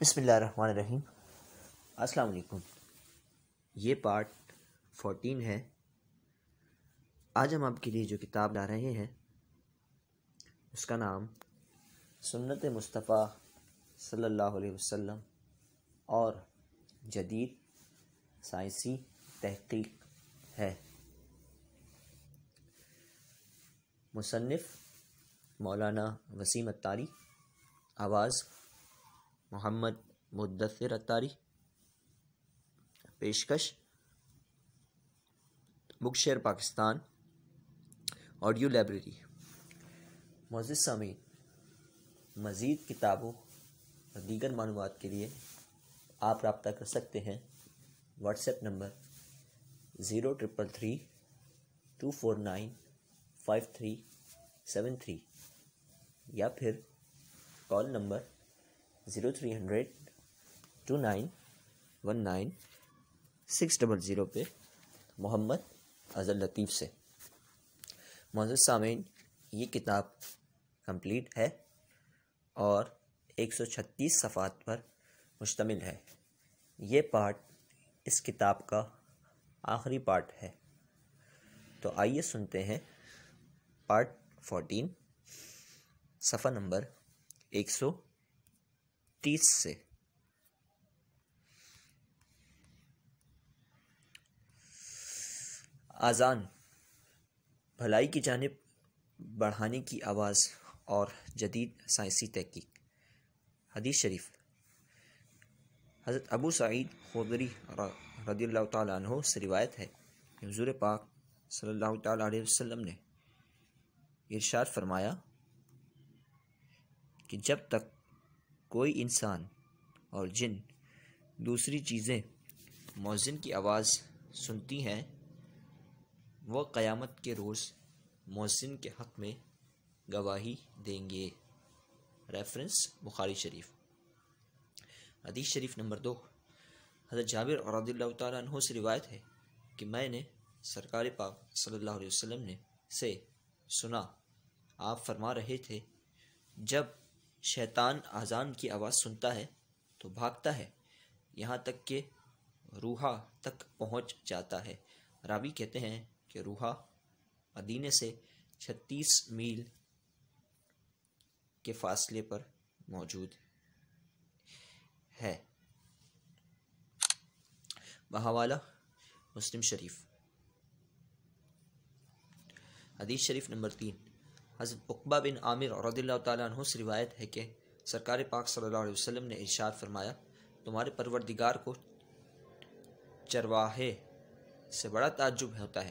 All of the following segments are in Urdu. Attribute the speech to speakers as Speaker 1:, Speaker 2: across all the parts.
Speaker 1: بسم اللہ الرحمن الرحیم۔ السلام علیکم۔ یہ پارٹ 14 ہے۔ آج ہم آپ کے لیے جو کتاب لا رہے ہیں اس کا نام سنت مصطفیٰ صلی اللہ علیہ وسلم اور جدید سائنسی تحقیق ہے۔ مصنف مولانا وسیم اتاری، آواز محمد مدثر اتاری، پیشکش بک شیئر پاکستان آڈیو لائبریری۔ معزز سامعین، مزید کتابوں اور دیگر معلومات کے لیے آپ رابطہ کر سکتے ہیں واٹس ایپ نمبر 0333-249-5373 یا پھر کال نمبر 0300-2919-600 پہ محمد اظہر لطیف سے۔ معزز سامعین، یہ کتاب کمپلیٹ ہے اور 136 صفحات پر مشتمل ہے۔ یہ پارٹ اس کتاب کا آخری پارٹ ہے۔ تو آئیے سنتے ہیں پارٹ 14 صفحہ نمبر 130 سے۔ اذان بھلائی کی جانب بڑھانے کی آواز اور جدید سائنسی تحقیق۔ حدیث شریف، حضرت ابو سعید خدری رضی اللہ تعالیٰ عنہ سے روایت ہے کہ حضور پاک صلی اللہ تعالیٰ علیہ وسلم نے ارشاد فرمایا کہ جب تک کوئی انسان اور جن دوسری چیزیں مؤذن کی آواز سنتی ہیں وہ قیامت کے روز مؤذن کے حق میں گواہی دیں گے۔ ریفرنس بخاری شریف۔ حدیث شریف نمبر 2، حضرت جابر رضی اللہ تعالیٰ عنہ سے روایت ہے کہ میں نے سرکار پاک صلی اللہ علیہ وسلم سے سنا، آپ فرما رہے تھے جب شیطان اذان کی آواز سنتا ہے تو بھاگتا ہے یہاں تک کہ روحا تک پہنچ جاتا ہے۔ راوی کہتے ہیں کہ روحا مدینے سے 36 میل کے فاصلے پر موجود ہے۔ بحوالہ مسلم شریف۔ حدیث شریف نمبر 3، حضرت عقبہ بن عامر رضی اللہ تعالیٰ عنہ سے روایت ہے کہ سرکار پاک صلی اللہ علیہ وسلم نے ارشاد فرمایا، تمہارے پروردگار کو چرواہے سے بڑا تعجب ہوتا ہے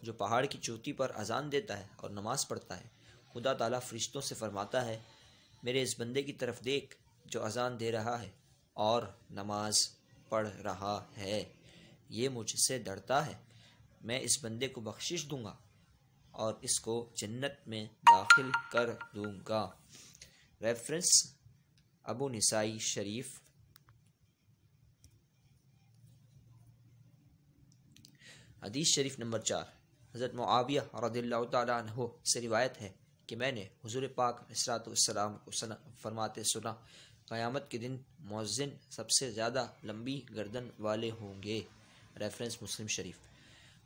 Speaker 1: جو پہاڑ کی چوٹی پر اذان دیتا ہے اور نماز پڑھتا ہے۔ خدا تعالیٰ فرشتوں سے فرماتا ہے، میرے اس بندے کی طرف دیکھ جو اذان دے رہا ہے اور نماز پڑھ رہا ہے، یہ مجھ سے ڈرتا ہے، میں اس بندے کو بخشش دوں گا اور اس کو جنت میں داخل کر دوں گا۔ ریفرنس ابو نسائی شریف۔ حدیث شریف نمبر 4، حضرت معاویہ رضی اللہ تعالیٰ عنہ سے روایت ہے کہ میں نے حضور پاک علیہ الصلوۃ والسلام کو فرماتے سنا، قیامت کے دن مؤذن سب سے زیادہ لمبی گردن والے ہوں گے۔ ریفرنس مسلم شریف۔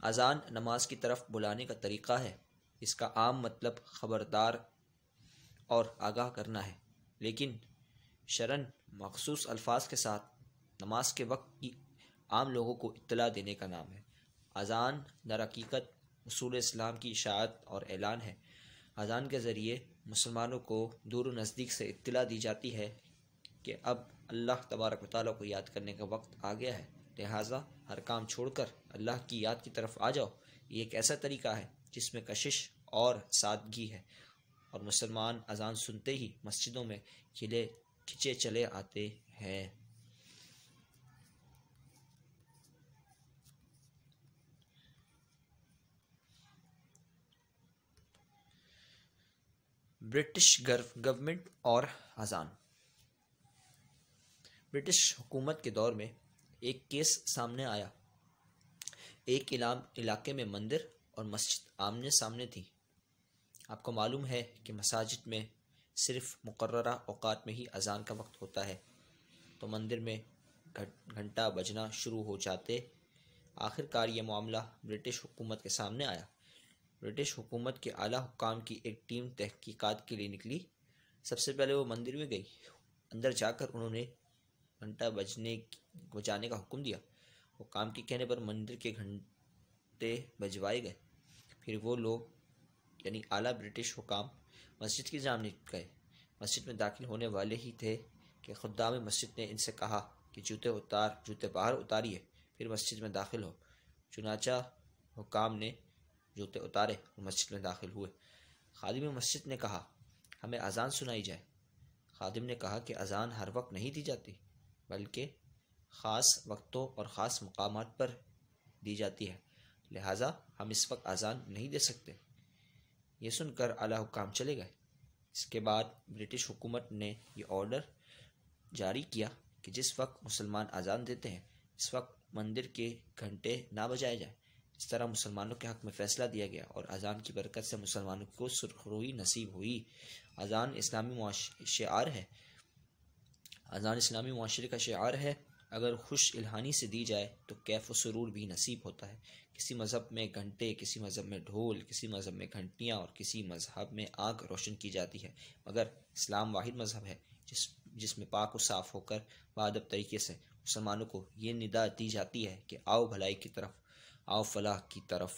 Speaker 1: اذان نماز کی طرف بلانے کا طریقہ ہے۔ اس کا عام مطلب خبردار اور آگاہ کرنا ہے، لیکن شرعاً مخصوص الفاظ کے ساتھ نماز کے وقت کی عام لوگوں کو اطلاع دینے کا نام ہے۔ اذان در حقیقت اصول اسلام کی اشاعت اور اعلان ہے۔ اذان کے ذریعے مسلمانوں کو دور و نزدیک سے اطلاع دی جاتی ہے کہ اب اللہ تبارک و تعالیٰ کو یاد کرنے کا وقت آ گیا ہے، لہٰذا ہر کام چھوڑ کر اللہ کی یاد کی طرف آ جاؤ۔ یہ ایک ایسا طریقہ ہے جس میں کشش اور سادگی ہے، اور مسلمان اذان سنتے ہی مسجدوں میں کھچے چلے آتے ہیں۔ برٹش گورنمنٹ اور اذان۔ برٹش حکومت کے دور میں ایک کیس سامنے آیا۔ ایک علاقے میں مندر اور مسجد آمنے سامنے تھی۔ آپ کو معلوم ہے کہ مساجد میں صرف مقررہ اوقات میں ہی اذان کا وقت ہوتا ہے۔ تو مندر میں گھنٹہ بجنا شروع ہو جاتے۔ آخر کار یہ معاملہ برٹش حکومت کے سامنے آیا۔ برٹش حکومت کے اعلیٰ حکام کی ایک ٹیم تحقیقات کے لیے نکلی۔ سب سے پہلے وہ مندر میں گئی۔ اندر جا کر انہوں نے گھنٹہ بجانے کا حکم دیا۔ حکام کے کہنے پر مندر کے گھنٹے بجوائے گئے۔ پھر وہ لوگ یعنی اعلیٰ برٹش حکام مسجد کی جانب گئے۔ مسجد میں داخل ہونے والے ہی تھے کہ خدام مسجد نے ان سے کہا کہ جوتے باہر اتاریے، پھر مسجد میں داخل ہو۔ چنانچہ حکام نے جوتے اتارے اور مسجد میں داخل ہوئے۔ خادم مسجد نے کہا ہمیں اذان سنائی جائے۔ خادم نے کہا کہ اذان ہر وقت نہیں دی جاتی بلکہ خاص وقتوں اور خاص مقامات پر دی جاتی ہے، لہٰذا ہم اس وقت اذان نہیں دے سکتے۔ یہ سن کر اعلیٰ حکام چلے گئے۔ اس کے بعد برٹش حکومت نے یہ آرڈر جاری کیا کہ جس وقت مسلمان اذان دیتے ہیں اس وقت مندر کے گھنٹے نہ بجائے جائیں۔ اس طرح مسلمانوں کے حق میں فیصلہ دیا گیا اور اذان کی برکت سے مسلمانوں کو سرخروئی نصیب ہوئی۔ اذان اسلامی شعار ہے۔ اذان اسلامی معاشرے کا شعار ہے۔ اگر خوش الہانی سے دی جائے تو کیف و سرور بھی نصیب ہوتا ہے۔ کسی مذہب میں گھنٹے، کسی مذہب میں ڈھول، کسی مذہب میں گھنٹیاں اور کسی مذہب میں آنکھ روشن کی جاتی ہے، مگر اسلام واحد مذہب ہے جس میں پاک و صاف ہو کر باادب طریقے سے مسلمانوں کو یہ ندا دی جاتی ہے کہ آؤ بھلائی کی طرف، آؤ فلاح کی طرف۔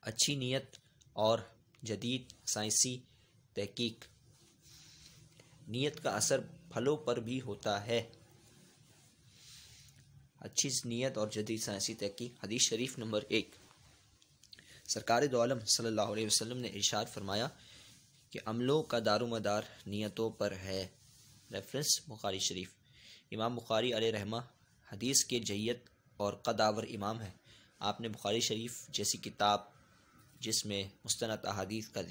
Speaker 1: اچھی نیت اور جدید سائنسی تحقیق۔ نیت کا اثر پھلوں پر بھی ہوتا ہے۔ اچھی نیت اور جدید سائنسی تحقیق۔ حدیث شریف نمبر 1، سرکار دو عالم صلی اللہ علیہ وسلم نے ارشاد فرمایا کہ عملوں کا دار و مدار نیتوں پر ہے۔ ریفرنس بخاری شریف۔ امام بخاری علیہ رحمہ حدیث کے جید اور قداور امام ہیں۔ آپ نے بخاری شریف جیسی کتاب جس میں مستند احادیث کا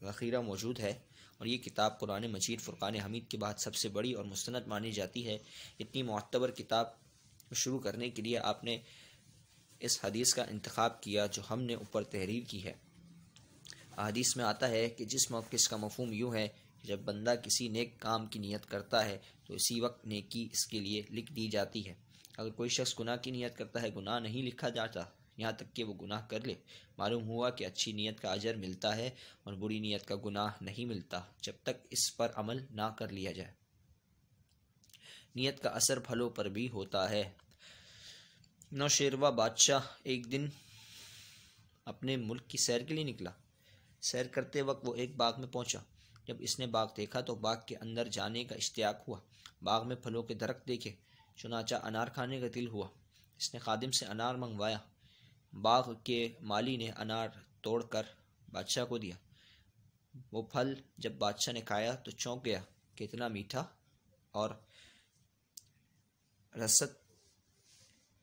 Speaker 1: ذخیرہ موجود ہے، اور یہ کتاب قرآن مجید فرقان حمید کے بعد سب سے بڑی اور مستند مانی جاتی ہے، اتنی معتبر کتاب شروع کرنے کے لیے آپ نے اس حدیث کا انتخاب کیا جو ہم نے اوپر تحریر کی ہے۔ حدیث میں آتا ہے کہ جس موقع اس کا مفہوم یوں ہے کہ جب بندہ کسی نیک کام کی نیت کرتا ہے تو اسی وقت نیکی اس کے لیے لکھ دی جاتی ہے۔ اگر کوئی شخص گناہ کی نیت کرتا ہے گناہ نہیں لکھا جاتا یہاں تک کہ وہ گناہ کر لے۔ معلوم ہوا کہ اچھی نیت کا اجر ملتا ہے اور بری نیت کا گناہ نہیں ملتا جب تک اس پر عمل نہ کر لیا جائے۔ نیت کا اثر پھلوں پر بھی ہوتا ہے۔ نوشیروہ بادشاہ ایک دن اپنے ملک کی سیر کے لیے نکلا۔ سیر کرتے وقت وہ ایک باغ میں پہنچا۔ جب اس نے باغ دیکھا تو باغ کے اندر جانے کا اشتیاق ہوا۔ باغ میں پھلوں کے درخت دیکھے، چنانچہ انار کھانے کا دل ہوا۔ اس نے خادم سے انار منگوایا۔ باغ کے مالی نے انار توڑ کر بادشاہ کو دیا۔ وہ پھل جب بادشاہ نے کھایا تو چونک گیا کہ اتنا میٹھا اور رست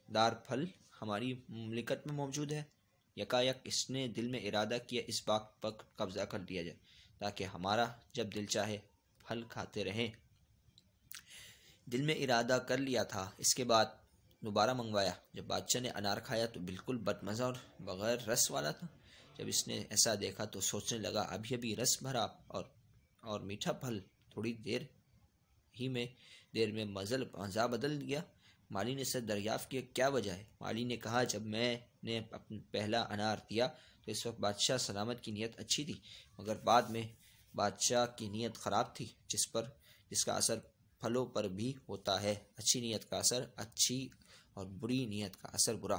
Speaker 1: دار پھل ہماری مملکت میں موجود ہے۔ یکایک اس نے دل میں ارادہ کیا اس باغ پر قبضہ کر دیا جائے تاکہ ہمارا جب دل چاہے پھل کھاتے رہیں۔ دل میں ارادہ کر لیا تھا۔ اس کے بعد دوبارہ منگوایا۔ جب بادشاہ نے انار کھایا تو بالکل بدمزہ اور بغیر رس والا تھا۔ جب اس نے ایسا دیکھا تو سوچنے لگا ابھی ابھی رس بھرا اور میٹھا پھل تھوڑی دیر میں مزہ بدل گیا۔ مالی نے سے دریافت کیا کیا وجہ ہے؟ مالی نے کہا جب میں نے پہلا انار دیا تو اس وقت بادشاہ سلامت کی نیت اچھی تھی، مگر بعد میں بادشاہ کی نیت خراب تھی جس کا اثر پھلوں پر بھی ہوتا ہے۔ اچھی نیت کا اثر اچھی اور بری نیت کا اثر برا۔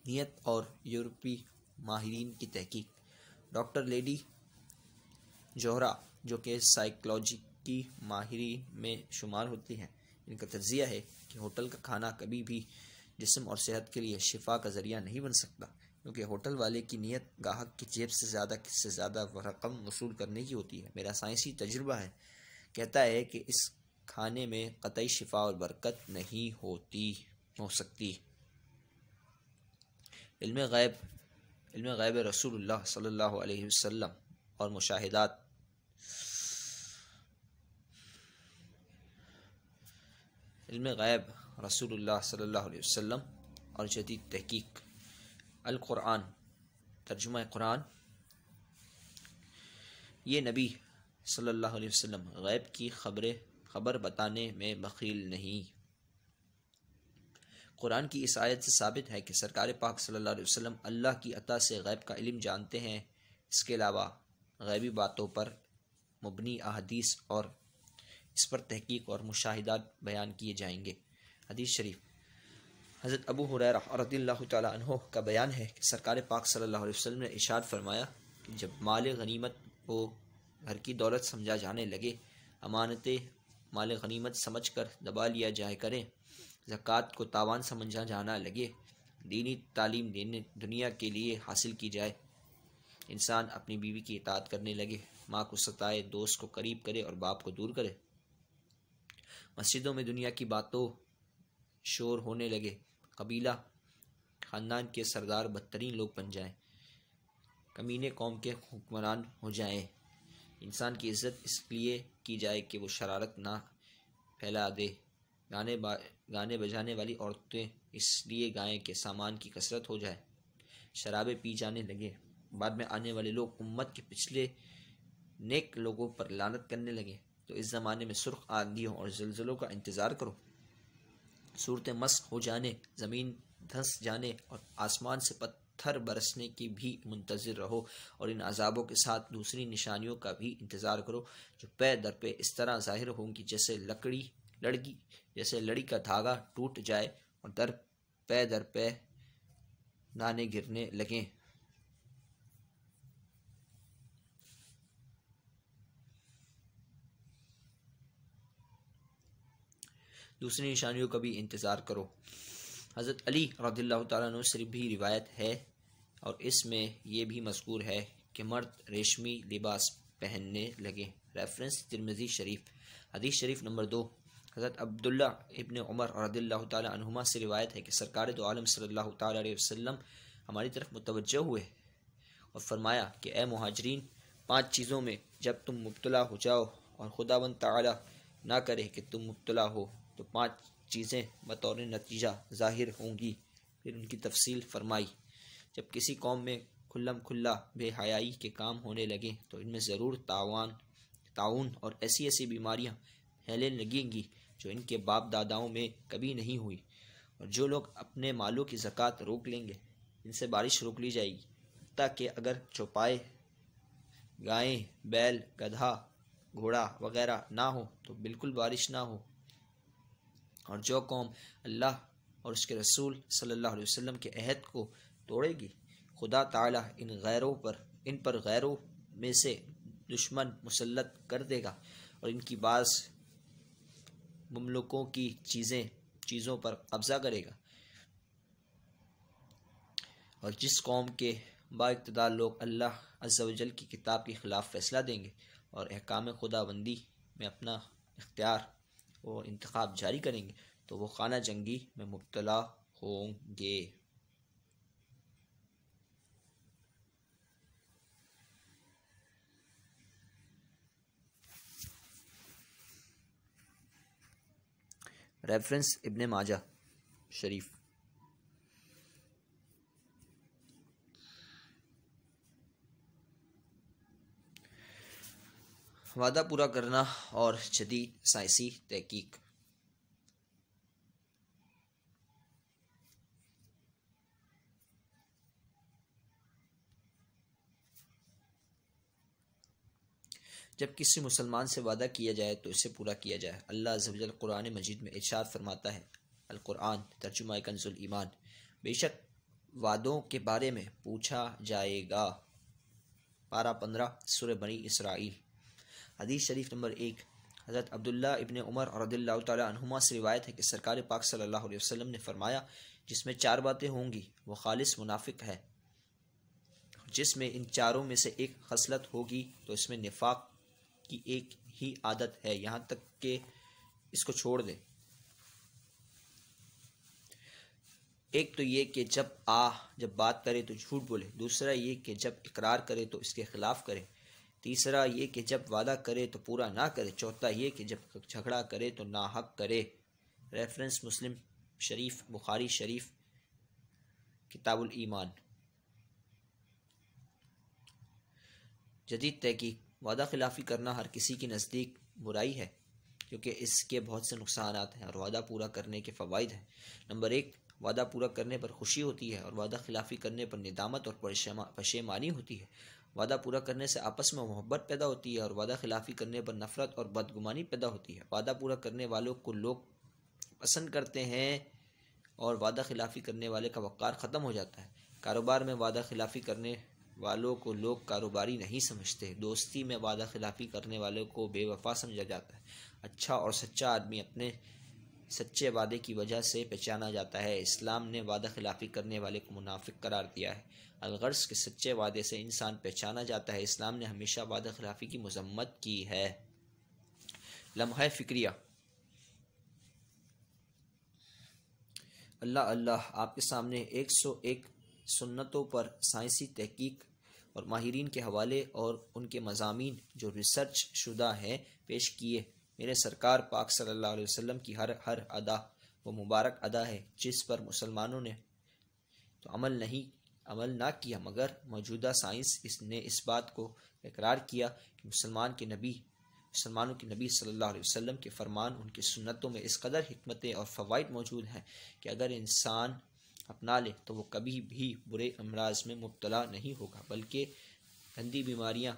Speaker 1: نیت اور یورپی ماہرین کی تحقیق۔ ڈاکٹر لیڈی جوہرا جو کہ سائیکالوجی کی ماہرین میں شمار ہوتی ہیں، ان کا تجزیہ ہے کہ ہوٹل کا کھانا کبھی بھی جسم اور صحت کے لیے شفا کا ذریعہ نہیں بن سکتا، کیونکہ ہوٹل والے کی نیت گاہک کی جیب سے زیادہ رقم وصول کرنے کی ہوتی ہے۔ میرا سائنسی تجربہ کہتا ہے کہ اس کھانے میں قطعی شفا اور برکت نہیں ہو سکتی۔ علم غیب رسول اللہ صلی اللہ علیہ وسلم اور مشاہدات۔ علم غیب رسول اللہ صلی اللہ علیہ وسلم اور جدید تحقیق۔ القرآن، ترجمہ قرآن۔ یہ نبی صلی اللہ علیہ وسلم غیب کی خبر بتانے میں بخیل نہیں۔ قرآن کی اس آیت سے ثابت ہے کہ سرکار پاک صلی اللہ علیہ وسلم اللہ کی عطا سے غیب کا علم جانتے ہیں۔ اس کے علاوہ غیبی باتوں پر مبنی احادیث اور اس پر تحقیق اور مشاہدات بیان کیے جائیں گے۔ حدیث شریف حضرت ابو ہریرہ رضی اللہ تعالی عنہ کا بیان ہے کہ سرکار پاک صلی اللہ علیہ وسلم نے ارشاد فرمایا کہ جب مال غنیمت کو گھر کی دولت سمجھا جانے لگے، امانتیں مال غنیمت سمجھ کر دبا لیا جائے کریں، زکوٰۃ کو تاوان سمجھا جانا لگے، دینی تعلیم دنیا کے لیے حاصل کی جائے، انسان اپنی بیوی کی اطاعت کرنے لگے، ماں کو ستائے، دوست کو قریب کرے اور باپ کو دور کرے، مسجدوں میں دنیا کی باتوں شور ہونے لگے، قبیلہ خاندان کے سردار بدترین لوگ بن جائیں، کمینے قوم کے حکمران ہو جائیں، انسان کی عزت اس لیے کی جائے کہ وہ شرارت نہ پھیلا دے، گانے بجانے والی عورتیں اس لیے گائیں کہ سامان کی کثرت ہو جائے، شرابیں پی جانے لگے، بعد میں آنے والے لوگ امت کے پچھلے نیک لوگوں پر لعنت کرنے لگے، تو اس زمانے میں سرخ آندھیوں اور زلزلوں کا انتظار کرو، صورتیں مسخ ہو جانے، زمین دھنس جانے اور آسمان سے پتھر برسنے کی بھی منتظر رہو، اور ان عذابوں کے ساتھ دوسری نشانیوں کا بھی انتظار کرو جو پے در پہ اس طرح ظاہر ہوں گی جیسے لڑی کا دھاگا ٹوٹ جائے اور در پہ دانے گرنے لگیں۔ دوسری نشانیوں کا بھی انتظار کرو۔ حضرت علی رضی اللہ تعالیٰ عنہ سے بھی روایت ہے اور اس میں یہ بھی مذکور ہے کہ مرد ریشمی لباس پہننے لگے۔ ریفرنس ترمذی شریف۔ حدیث شریف نمبر 2، حضرت عبداللہ ابن عمر رضی اللہ تعالیٰ عنہما سے روایت ہے کہ سرکار دو عالم صلی اللہ تعالیٰ علیہ وسلم ہماری طرف متوجہ ہوئے اور فرمایا کہ اے مہاجرین، 5 چیزوں میں جب تم مبتلا ہو جاؤ اور خداوند تعالیٰ نہ کرے کہ تم مبتلا ہو تو 5 چیزیں بطور نتیجہ ظاہر ہوں گی۔ پھر ان کی تفصیل فرمائی۔ جب کسی قوم میں کھلم کھلا بے حیائی کے کام ہونے لگے تو ان میں ضرور تعاون اور ایسی بیماریاں پھیلنے لگیں گی جو ان کے باپ داداؤں میں کبھی نہیں ہوئی، اور جو لوگ اپنے مالوں کی زکوٰۃ روک لیں گے ان سے بارش روک لی جائے گی، حتیٰ کہ اگر چوپائے، گائیں، بیل، گدھا، گھوڑا وغیرہ نہ ہو تو بالکل بارش نہ ہو، اور جو قوم اللہ اور اس کے رسول صلی اللہ علیہ وسلم کے عہد کو توڑے گی، خدا تعالیٰ ان پر غیروں میں سے دشمن مسلط کر دے گا اور ان کی بعض مملوکوں کی چیزوں پر قبضہ کرے گا، اور جس قوم کے با اقتدار لوگ اللہ عز و جل کی کتاب کے خلاف فیصلہ دیں گے اور احکام خدا بندی میں اپنا اختیار اور انتخاب جاری کریں گے تو وہ خانہ جنگی میں مبتلا ہوں گے۔ ریفرنس ابن ماجہ شریف۔ وعدہ پورا کرنا اور جدید سائنسی تحقیق۔ جب کسی مسلمان سے وعدہ کیا جائے تو اسے پورا کیا جائے۔ اللہ عز و جل قرآن مجید میں ارشاد فرماتا ہے، القرآن ترجمہ کنز ایمان، بے شک وعدوں کے بارے میں پوچھا جائے گا۔ پارہ 15 سورہ بنی اسرائیل۔ حدیث شریف نمبر 1، حضرت عبداللہ ابن عمر رضی اللہ تعالیٰ عنہما سے روایت ہے کہ سرکار پاک صلی اللہ علیہ وسلم نے فرمایا، جس میں 4 باتیں ہوں گی وہ خالص منافق ہے، جس میں ان 4 میں سے ایک خصلت ہوگی تو اس میں نفاق کی ایک ہی عادت ہے یہاں تک کہ اس کو چھوڑ دے۔ ایک تو یہ کہ جب بات کرے تو جھوٹ بولے، دوسرا یہ کہ جب اقرار کرے تو اس کے خلاف کرے، تیسرا یہ کہ جب وعدہ کرے تو پورا نہ کرے، چوتھا یہ کہ جب جھگڑا کرے تو ناحق کرے۔ ریفرنس مسلم شریف، بخاری شریف، کتاب الایمان۔ جدید تحقیق۔ وعدہ خلافی کرنا ہر کسی کے نزدیک برائی ہے، کیونکہ اس کے بہت سے نقصانات ہیں اور وعدہ پورا کرنے کے فوائد ہیں۔ نمبر 1، وعدہ پورا کرنے پر خوشی ہوتی ہے اور وعدہ خلافی کرنے پر ندامت اور پشیمانی ہوتی ہے۔ وعدہ پورا کرنے سے آپس میں محبت پیدا ہوتی ہے اور وعدہ خلافی کرنے پر نفرت اور بدگمانی پیدا ہوتی ہے۔ وعدہ پورا کرنے والوں کو لوگ پسند کرتے ہیں اور وعدہ خلافی کرنے والے کا وقار ختم ہو جاتا ہے۔ کاروبار میں وعدہ خلافی کرنے والوں کو لوگ کاروباری نہیں سمجھتے۔ دوستی میں وعدہ خلافی کرنے والوں کو بے وفا سمجھا جاتا ہے۔ اچھا اور سچا آدمی اپنے سچے وعدے کی وجہ سے پہچانا جاتا ہے۔ اسلام نے وعدہ خلافی کرنے والے کو منافق قرار دیا ہے۔ الغرض کے سچے وعدے سے انسان پہچانا جاتا ہے۔ اسلام نے ہمیشہ وعدہ خلافی کی مذمت کی ہے۔ لمحہ فکریہ۔ اللہ آپ کے سامنے 101 سنتوں پر سائنسی تحقیق اور ماہرین کے حوالے اور ان کے مضامین جو ریسرچ شدہ ہیں پیش کیے۔ میرے سرکار پاک صلی اللہ علیہ وسلم کی ہر ادا وہ مبارک ادا ہے جس پر مسلمانوں نے تو عمل نہ کیا، مگر موجودہ سائنس نے اس بات کو اقرار کیا کہ مسلمانوں کے نبی صلی اللہ علیہ وسلم کے فرمان، ان کی سنتوں میں اس قدر حکمتیں اور فوائد موجود ہیں کہ اگر انسان اپنا لے تو وہ کبھی بھی برے امراض میں مبتلا نہیں ہوگا، بلکہ گندی بیماریاں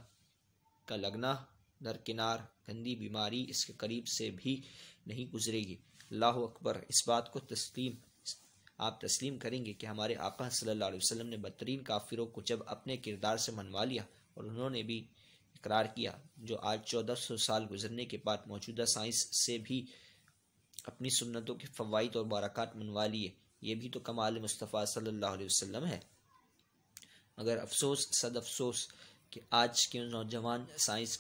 Speaker 1: کا لگنا درکنار، گندی بیماری اس کے قریب سے بھی نہیں گزرے گی۔ اللہ اکبر۔ اس بات کو آپ تسلیم کریں گے کہ ہمارے آقا صلی اللہ علیہ وسلم نے بدترین کافروں کو جب اپنے کردار سے منوا لیا اور انہوں نے بھی اقرار کیا، جو آج 1400 سال گزرنے کے بعد موجودہ سائنس سے بھی اپنی سنتوں کے فوائد اور برکات منوا لیے، یہ بھی تو کمال مصطفیٰ صلی اللہ علیہ وسلم ہے۔ مگر افسوس، صد افسوس کہ آج کے نوجوان سائنس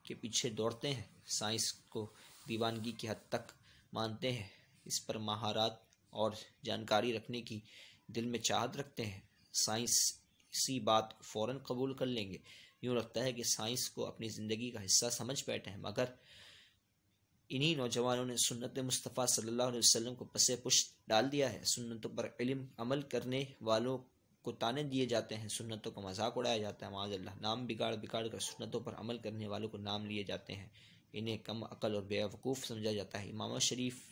Speaker 1: کے پیچھے دوڑتے ہیں، سائنس کو دیوانگی کی حد تک مانتے ہیں، اس پر مہارت اور جانکاری رکھنے کی دل میں چاہت رکھتے ہیں، سائنسی بات فوراً قبول کر لیں گے، یوں لگتا ہے کہ سائنس کو اپنی زندگی کا حصہ سمجھ بیٹھے ہیں۔ مگر انہی نوجوانوں نے سنت مصطفیٰ صلی اللہ علیہ وسلم کو پسے پشت ڈال دیا ہے۔ سنتوں پر علم عمل کرنے والوں کو تانے دیے جاتے ہیں، سنتوں کا مذاق اڑایا جاتا ہے، معاذ اللہ، نام بگاڑ کر سنتوں پر عمل کرنے والوں کو نام لیے جاتے ہیں، انہیں کم عقل اور بے وقوف سمجھا جاتا ہے۔ امام شریف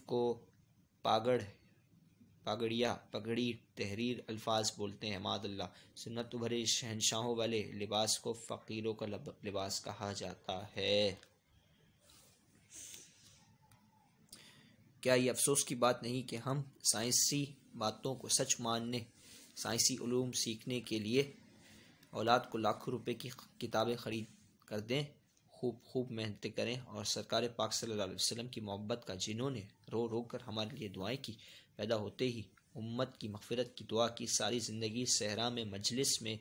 Speaker 1: کو پگڑی تحریر الفاظ بولتے ہیں، معاذ اللہ، سنت بھرے شہنشاہوں والے لباس کو فقیروں کا لباس کہا جاتا ہے۔ کیا یہ افسوس کی بات نہیں کہ ہم سائنسی باتوں کو سچ ماننے، سائنسی علوم سیکھنے کے لیے اولاد کو لاکھوں روپے کی کتابیں خرید کر دیں، خوب محنتیں کریں اور سرکار پاک صلی اللہ علیہ وسلم کی محبت کا جنہوں نے رو کر ہمارے لیے دعائیں کی، پیدا ہوتے ہی امت کی مغفرت کی دعا کی، ساری زندگی صحرا میں، مجلس میں،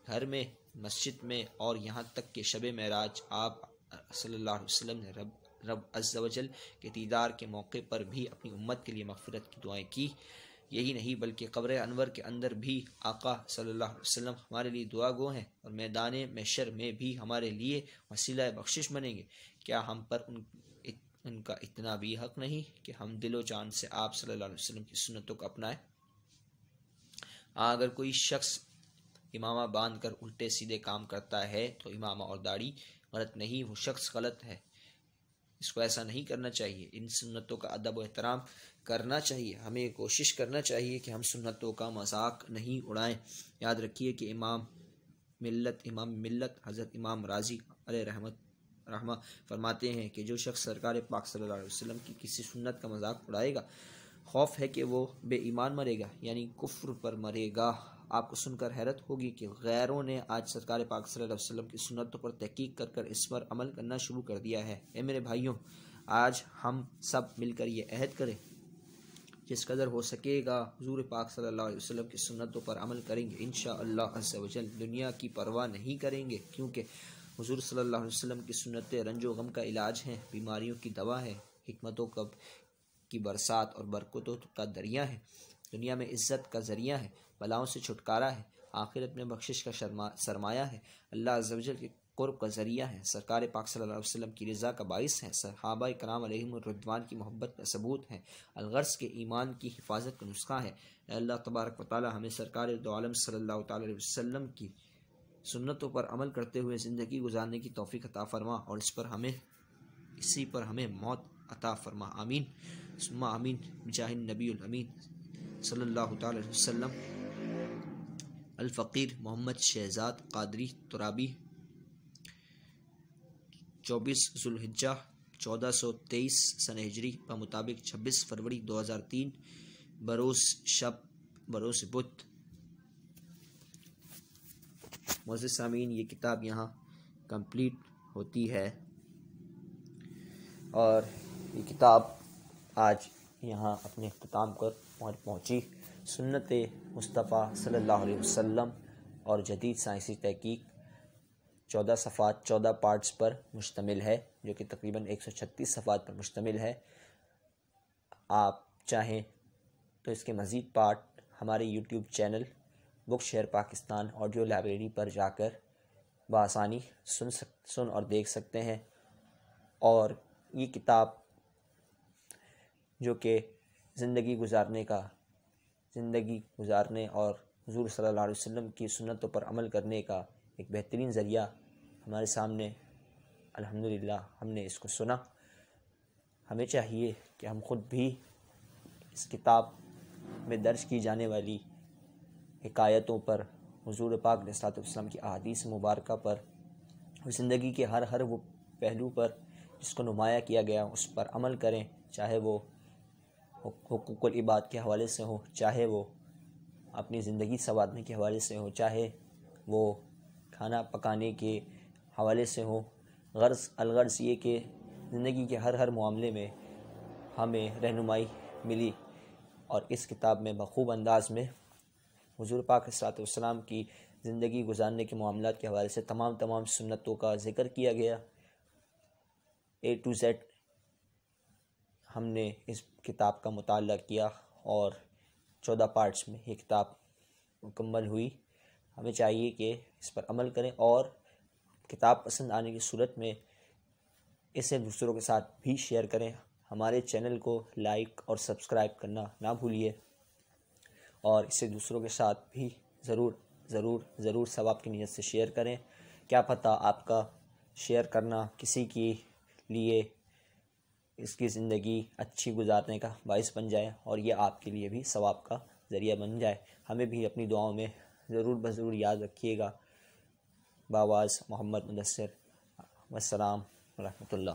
Speaker 1: گھر میں، مسجد میں اور یہاں تک کہ شب معراج آپ صلی اللہ علیہ وسلم نے رب عز و جل کے دیدار کے موقع پر بھی اپنی امت کے لیے مغفرت کی دعائیں کی۔ یہی نہیں بلکہ قبر انور کے اندر بھی آقا صلی اللہ علیہ وسلم ہمارے لیے دعا گو ہیں اور میدان محشر میں بھی ہمارے لیے وسیلہ بخشش بنیں گے۔ کیا ہم پر ان کا اتنا بھی حق نہیں کہ ہم دل و جان سے آپ صلی اللہ علیہ وسلم کی سنتوں کو اپنائیں؟ اگر کوئی شخص امامہ باندھ کر الٹے سیدھے کام کرتا ہے تو امامہ اور داڑھی غلط نہیں، وہ شخص غلط ہے، اس کو ایسا نہیں کرنا چاہیے۔ ان سنتوں کا ادب و احترام کرنا چاہیے، ہمیں کوشش کرنا چاہیے کہ ہم سنتوں کا مذاق نہیں اڑائیں۔ یاد رکھیے کہ امام ملت حضرت امام راضی علیہ رحمہ فرماتے ہیں کہ جو شخص سرکار پاک صلی اللہ علیہ وسلم کی کسی سنت کا مذاق اڑائے گا، خوف ہے کہ وہ بے ایمان مرے گا، یعنی کفر پر مرے گا۔ آپ کو سن کر حیرت ہوگی کہ غیروں نے آج سرکار پاک صلی اللہ علیہ وسلم کی سنتوں پر تحقیق کر اس پر عمل کرنا شروع کر دیا ہے۔ اے میرے بھائیوں، آج ہم سب مل کر یہ عہد کریں، جس قدر ہو سکے گا حضور پاک صلی اللہ علیہ وسلم کی سنتوں پر عمل کریں گے، انشاءاللہ عز و جل دنیا کی پرواہ نہیں کریں گے، کیونکہ حضور صلی اللہ علیہ وسلم کی سنتیں رنج و غم کا علاج ہیں، بیماریوں کی دوا ہے، حکمتوں کی برسات اور برکتوں کا دریا ہے، دنیا میں عزت کا ذریعہ ہے، بلاؤں سے چھٹکارا ہے، آخرت میں بخشش کا سرمایہ ہے، اللہ عز و جل کے قرب کا ذریعہ ہے، سرکار پاک صلی اللہ علیہ وسلم کی رضا کا باعث ہے، صحابہ کرام علیہم الرضوان کی محبت کا ثبوت ہے، الغرض کے ایمان کی حفاظت کا نسخہ ہے۔ اے اللہ تبارک و تعالی ہمیں سرکار دو عالم صلی اللہ تعالی علیہ وسلم کی سنتوں پر عمل کرتے ہوئے زندگی گزارنے کی توفیق عطا فرما، اور اسی پر ہمیں موت عطا فرما، آمین ثم آمین بجاہ النبی الامین صلی اللہ تعالی علیہ وسلم۔ الفقیر محمد شہزاد قادری ترابی، 24 ذوالحجہ 1423 سن ہجری بمطابق 26 فروری 2003 بروز بدھ۔ معزز سامعین، یہ کتاب یہاں کمپلیٹ ہوتی ہے، اور یہ کتاب آج یہاں اپنے اختتام پر پہنچی۔ سنت مصطفیٰ صلی اللہ علیہ وسلم اور جدید سائنسی تحقیق 14 صفحات 14 پارٹس پر مشتمل ہے، جو کہ تقریباً 136 صفحات پر مشتمل ہے۔ آپ چاہیں تو اس کے مزید پارٹ ہمارے یوٹیوب چینل بک شیئر پاکستان آڈیو لائبریری پر جا کر بآسانی سن اور دیکھ سکتے ہیں، اور یہ کتاب جو کہ زندگی گزارنے اور حضور صلی اللہ علیہ وسلم کی سنتوں پر عمل کرنے کا ایک بہترین ذریعہ ہمارے سامنے الحمدللہ ہم نے اس کو سنا۔ ہمیں چاہیے کہ ہم خود بھی اس کتاب میں درج کی جانے والی حکایتوں پر، حضور پاک علیہ السلام کی احادیث مبارکہ پر، زندگی کے ہر وہ پہلو پر جس کو نمایاں کیا گیا اس پر عمل کریں، چاہے وہ حقوق العباد کے حوالے سے ہو، چاہے وہ اپنی زندگی سنوارنے کے حوالے سے ہو، چاہے وہ کھانا پکانے کے حوالے سے ہو۔ الغرض یہ کہ زندگی کے ہر معاملے میں ہمیں رہنمائی ملی، اور اس کتاب میں بخوب انداز میں حضور پاک علیہ السلام کی زندگی گزارنے کے معاملات کے حوالے سے تمام سنتوں کا ذکر کیا گیا۔ A to Z ہم نے اس کتاب کا مطالعہ کیا، اور 14 پارٹس میں یہ کتاب مکمل ہوئی۔ ہمیں چاہیے کہ اس پر عمل کریں، اور کتاب پسند آنے کی صورت میں اسے دوسروں کے ساتھ بھی شیئر کریں۔ ہمارے چینل کو لائک اور سبسکرائب کرنا نہ بھولیے، اور اسے دوسروں کے ساتھ بھی ضرور ثواب کی نیت سے شیئر کریں۔ کیا پتہ آپ کا شیئر کرنا کسی کے لیے اس کی زندگی اچھی گزارنے کا باعث بن جائے، اور یہ آپ کے لیے بھی ثواب کا ذریعہ بن جائے۔ ہمیں بھی اپنی دعاؤں میں ضرور یاد رکھیے گا۔ باواز محمد مدثر، والسلام ورحمۃ اللہ۔